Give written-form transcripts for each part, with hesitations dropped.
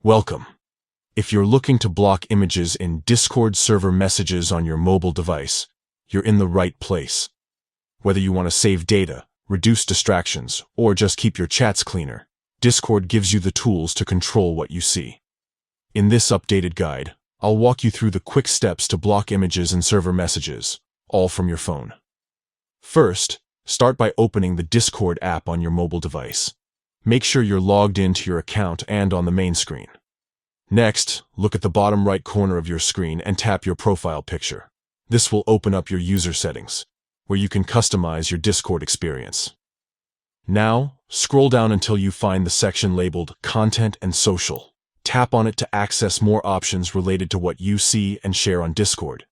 Welcome. If you're looking to block images in Discord server messages on your mobile device, you're in the right place. Whether you want to save data, reduce distractions, or just keep your chats cleaner, Discord gives you the tools to control what you see. In this updated guide, I'll walk you through the quick steps to block images and server messages, all from your phone. First, start by opening the Discord app on your mobile device. Make sure you're logged into your account and on the main screen. Next, look at the bottom right corner of your screen and tap your profile picture. This will open up your user settings, where you can customize your Discord experience. Now, scroll down until you find the section labeled Content and Social. Tap on it to access more options related to what you see and share on Discord.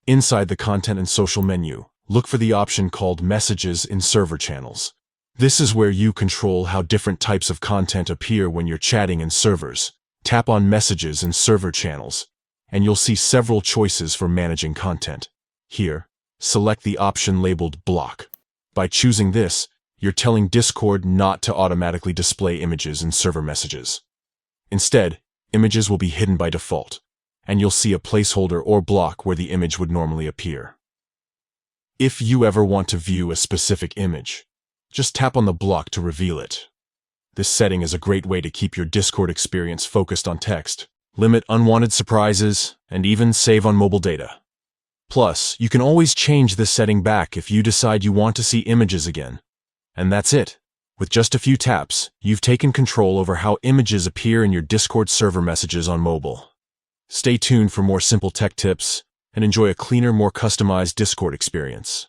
Inside the Content and Social menu, look for the option called Messages in Server Channels. This is where you control how different types of content appear when you're chatting in servers. Tap on Messages in Server Channels, and you'll see several choices for managing content. Here, select the option labeled Block. By choosing this, you're telling Discord not to automatically display images in server messages. Instead, images will be hidden by default, and you'll see a placeholder or block where the image would normally appear. If you ever want to view a specific image, just tap on the block to reveal it. This setting is a great way to keep your Discord experience focused on text, limit unwanted surprises, and even save on mobile data. Plus, you can always change this setting back if you decide you want to see images again. And that's it. With just a few taps, you've taken control over how images appear in your Discord server messages on mobile. Stay tuned for more simple tech tips and enjoy a cleaner, more customized Discord experience.